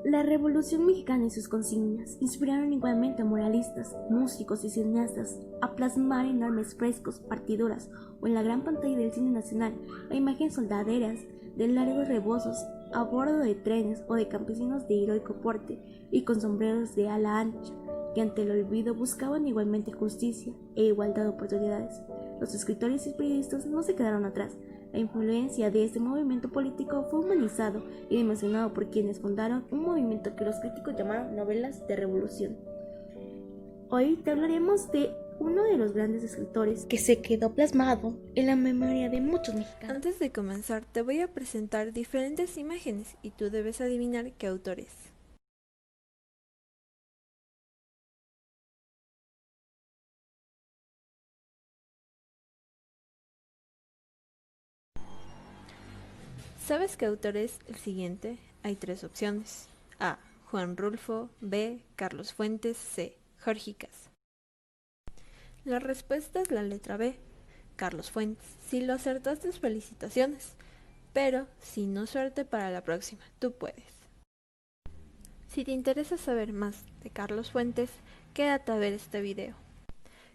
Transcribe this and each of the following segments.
La Revolución Mexicana y sus consignas inspiraron igualmente a moralistas, músicos y cineastas a plasmar en enormes frescos, partiduras o en la gran pantalla del cine nacional a imágenes soldaderas de largos rebozos a bordo de trenes o de campesinos de heroico porte y con sombreros de ala ancha que ante el olvido buscaban igualmente justicia e igualdad de oportunidades. Los escritores y periodistas no se quedaron atrás. La influencia de este movimiento político fue humanizado y dimensionado por quienes fundaron un movimiento que los críticos llamaron novelas de revolución. Hoy te hablaremos de uno de los grandes escritores que se quedó plasmado en la memoria de muchos mexicanos. Antes de comenzar, te voy a presentar diferentes imágenes y tú debes adivinar qué autor es. ¿Sabes qué autor es el siguiente? Hay tres opciones. A. Juan Rulfo. B. Carlos Fuentes. C. Jorgicas. La respuesta es la letra B. Carlos Fuentes. Si lo acertaste, felicitaciones. Pero, si no, suerte para la próxima. Tú puedes. Si te interesa saber más de Carlos Fuentes, quédate a ver este video.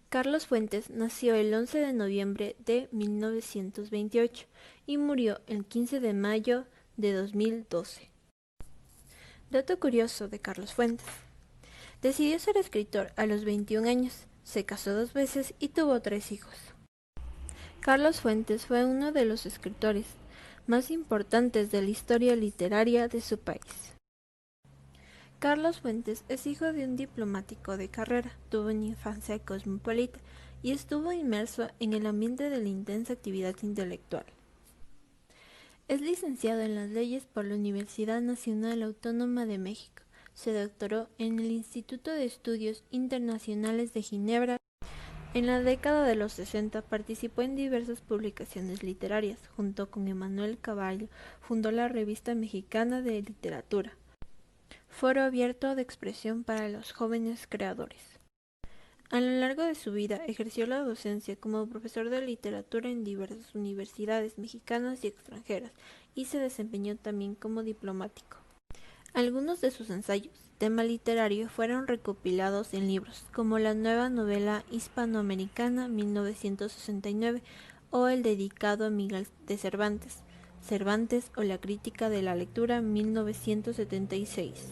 Carlos Fuentes nació el 11 de noviembre de 1928 y murió el 15 de mayo de 2012. Dato curioso de Carlos Fuentes. Decidió ser escritor a los 21 años, se casó 2 veces y tuvo 3 hijos. Carlos Fuentes fue uno de los escritores más importantes de la historia literaria de su país. Carlos Fuentes es hijo de un diplomático de carrera, tuvo una infancia cosmopolita y estuvo inmerso en el ambiente de la intensa actividad intelectual. Es licenciado en las leyes por la Universidad Nacional Autónoma de México. Se doctoró en el Instituto de Estudios Internacionales de Ginebra. En la década de los 60 participó en diversas publicaciones literarias. Junto con Emanuel Caballo fundó la Revista Mexicana de Literatura, foro abierto de expresión para los jóvenes creadores. A lo largo de su vida ejerció la docencia como profesor de literatura en diversas universidades mexicanas y extranjeras y se desempeñó también como diplomático. Algunos de sus ensayos, tema literario, fueron recopilados en libros como la nueva novela hispanoamericana 1969 o el dedicado a Miguel de Cervantes, Cervantes o la crítica de la lectura 1976.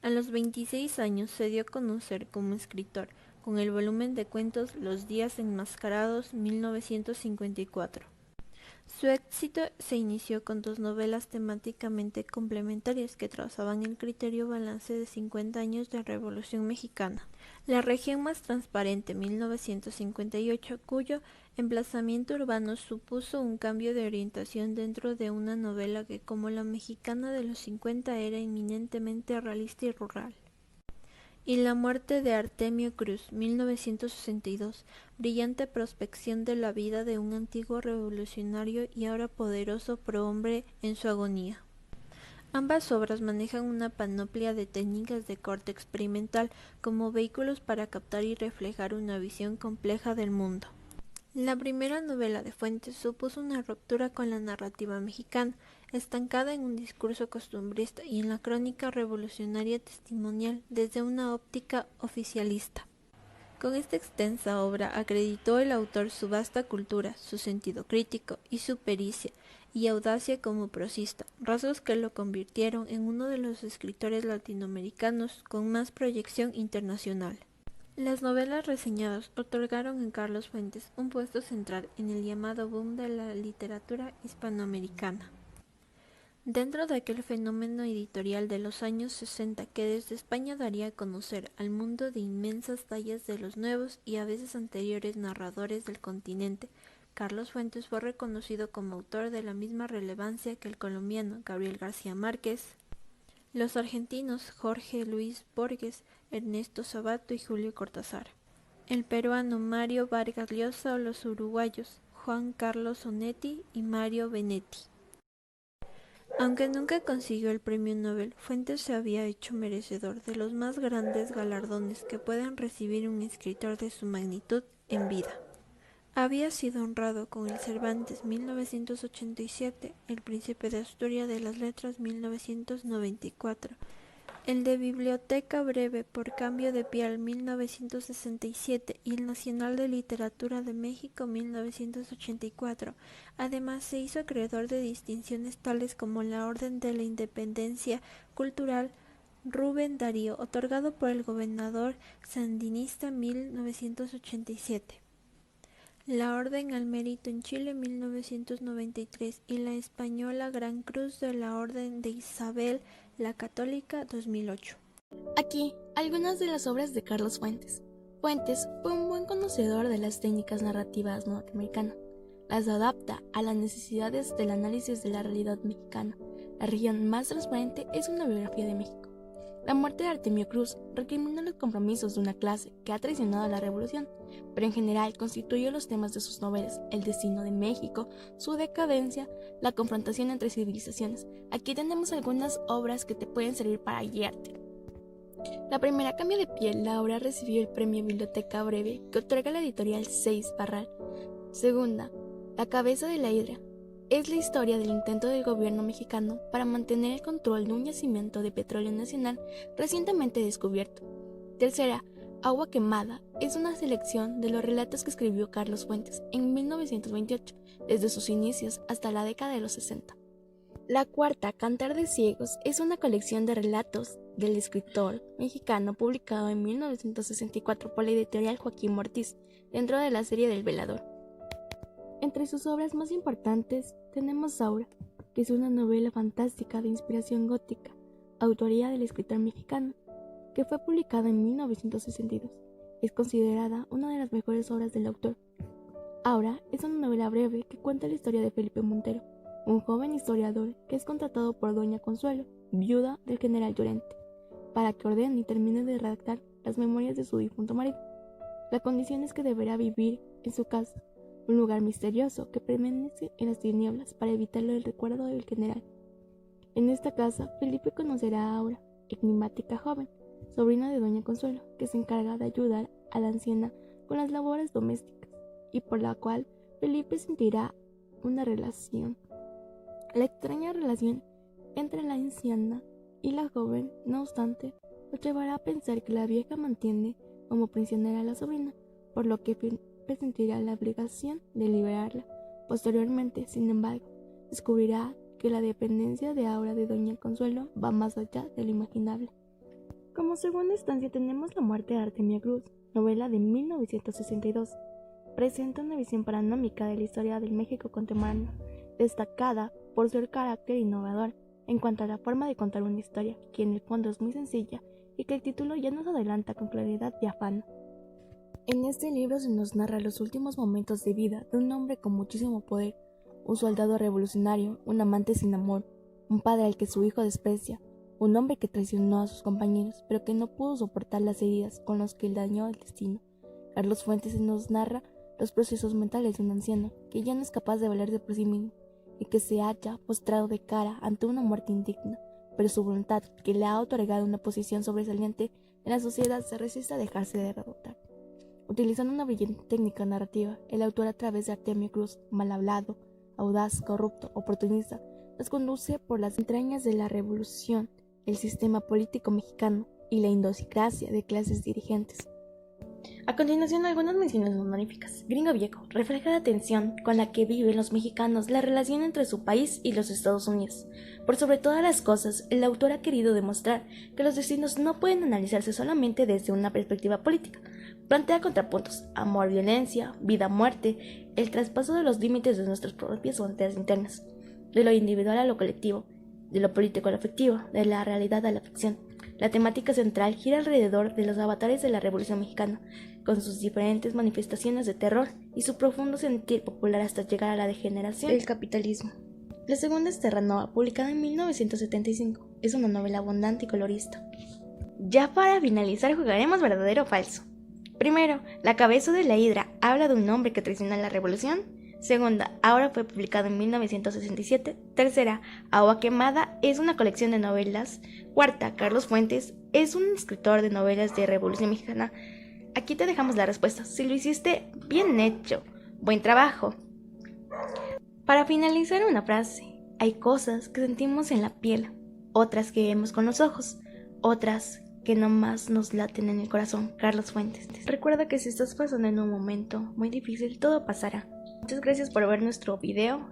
A los 26 años se dio a conocer como escritor, con el volumen de cuentos Los días enmascarados 1954. Su éxito se inició con 2 novelas temáticamente complementarias que trazaban el criterio balance de 50 años de Revolución Mexicana. La región más transparente 1958, cuyo emplazamiento urbano supuso un cambio de orientación dentro de una novela que, como la mexicana de los 50, era eminentemente realista y rural. Y La muerte de Artemio Cruz, 1962, brillante prospección de la vida de un antiguo revolucionario y ahora poderoso prohombre en su agonía. Ambas obras manejan una panoplia de técnicas de corte experimental como vehículos para captar y reflejar una visión compleja del mundo. La primera novela de Fuentes supuso una ruptura con la narrativa mexicana, estancada en un discurso costumbrista y en la crónica revolucionaria testimonial desde una óptica oficialista. Con esta extensa obra acreditó el autor su vasta cultura, su sentido crítico y su pericia y audacia como prosista, rasgos que lo convirtieron en uno de los escritores latinoamericanos con más proyección internacional. Las novelas reseñadas otorgaron a Carlos Fuentes un puesto central en el llamado boom de la literatura hispanoamericana. Dentro de aquel fenómeno editorial de los años 60 que desde España daría a conocer al mundo de inmensas tallas de los nuevos y a veces anteriores narradores del continente, Carlos Fuentes fue reconocido como autor de la misma relevancia que el colombiano Gabriel García Márquez, los argentinos Jorge Luis Borges, Ernesto Sabato y Julio Cortázar, el peruano Mario Vargas Llosa o los uruguayos Juan Carlos Onetti y Mario Benetti. Aunque nunca consiguió el premio Nobel, Fuentes se había hecho merecedor de los más grandes galardones que pueden recibir un escritor de su magnitud en vida. Había sido honrado con el Cervantes 1987, el Príncipe de Asturias de las Letras 1994, el de Biblioteca Breve por Cambio de Piel 1967 y el Nacional de Literatura de México 1984. Además, se hizo acreedor de distinciones tales como la Orden de la Independencia Cultural Rubén Darío, otorgado por el gobernador sandinista 1987. La Orden al Mérito en Chile 1993 y la española Gran Cruz de la Orden de Isabel la Católica 2008. Aquí, algunas de las obras de Carlos Fuentes. Fuentes fue un buen conocedor de las técnicas narrativas norteamericanas. Las adapta a las necesidades del análisis de la realidad mexicana. La región más transparente es una biografía de México. La muerte de Artemio Cruz recrimina los compromisos de una clase que ha traicionado a la revolución, pero en general constituyó los temas de sus novelas: el destino de México, su decadencia, la confrontación entre civilizaciones. Aquí tenemos algunas obras que te pueden servir para guiarte. La primera, Cambio de Piel. La obra recibió el premio Biblioteca Breve que otorga la editorial Seis Barral. Segunda, La cabeza de la hidra. Es la historia del intento del gobierno mexicano para mantener el control de un yacimiento de petróleo nacional recientemente descubierto. Tercera, Agua quemada. Es una selección de los relatos que escribió Carlos Fuentes en 1928, desde sus inicios hasta la década de los 60. La cuarta, Cantar de Ciegos, es una colección de relatos del escritor mexicano publicado en 1964 por la editorial Joaquín Ortiz, dentro de la serie del Velador. Entre sus obras más importantes tenemos Aura, que es una novela fantástica de inspiración gótica, autoría del escritor mexicano, que fue publicada en 1962. Es considerada una de las mejores obras del autor. Aura es una novela breve que cuenta la historia de Felipe Montero, un joven historiador que es contratado por Doña Consuelo, viuda del general Llorente, para que ordene y termine de redactar las memorias de su difunto marido. La condición es que deberá vivir en su casa, un lugar misterioso que permanece en las tinieblas para evitarle el recuerdo del general. En esta casa, Felipe conocerá a Aura, enigmática joven, sobrina de Doña Consuelo, que se encarga de ayudar a la anciana con las labores domésticas, y por la cual Felipe sentirá una relación. La extraña relación entre la anciana y la joven, no obstante, lo llevará a pensar que la vieja mantiene como prisionera a la sobrina, por lo que sentirá la obligación de liberarla. Posteriormente, sin embargo, descubrirá que la dependencia de Aura de Doña Consuelo va más allá de lo imaginable. Como segunda instancia tenemos La muerte de Artemio Cruz, novela de 1962. Presenta una visión panorrámica de la historia del México contemporáneo, destacada por su carácter innovador en cuanto a la forma de contar una historia, que en el fondo es muy sencilla y que el título ya nos adelanta con claridad y afán. En este libro se nos narra los últimos momentos de vida de un hombre con muchísimo poder, un soldado revolucionario, un amante sin amor, un padre al que su hijo desprecia, un hombre que traicionó a sus compañeros, pero que no pudo soportar las heridas con las que dañó el destino. Carlos Fuentes nos narra los procesos mentales de un anciano que ya no es capaz de valerse por sí mismo y que se halla postrado de cara ante una muerte indigna, pero su voluntad, que le ha otorgado una posición sobresaliente en la sociedad, se resiste a dejarse derrotar. Utilizando una brillante técnica narrativa, el autor, a través de Artemio Cruz, mal hablado, audaz, corrupto, oportunista, nos conduce por las entrañas de la revolución, el sistema político mexicano y la idiosincrasia de clases dirigentes. A continuación, algunas menciones honoríficas. Gringo Viejo refleja la tensión con la que viven los mexicanos la relación entre su país y los Estados Unidos. Por sobre todas las cosas, el autor ha querido demostrar que los destinos no pueden analizarse solamente desde una perspectiva política. Plantea contrapuntos: amor, violencia, vida, muerte, el traspaso de los límites de nuestras propias fronteras internas, de lo individual a lo colectivo, de lo político a lo afectivo, de la realidad a la ficción. La temática central gira alrededor de los avatares de la Revolución Mexicana, con sus diferentes manifestaciones de terror y su profundo sentir popular hasta llegar a la degeneración del capitalismo. La segunda es Terranova, publicada en 1975. Es una novela abundante y colorista. Ya para finalizar, jugaremos verdadero o falso. Primero, La cabeza de la hidra habla de un hombre que traiciona la revolución. Segunda, Aura fue publicado en 1967. Tercera, Agua quemada es una colección de novelas. Cuarta, Carlos Fuentes es un escritor de novelas de Revolución Mexicana. Aquí te dejamos la respuesta. Si lo hiciste, bien hecho. Buen trabajo. Para finalizar una frase, hay cosas que sentimos en la piel, otras que vemos con los ojos, otras que nomás nos laten en el corazón. Carlos Fuentes. Recuerda que si estás pasando en un momento muy difícil, todo pasará. Muchas gracias por ver nuestro video.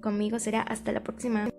Conmigo será hasta la próxima.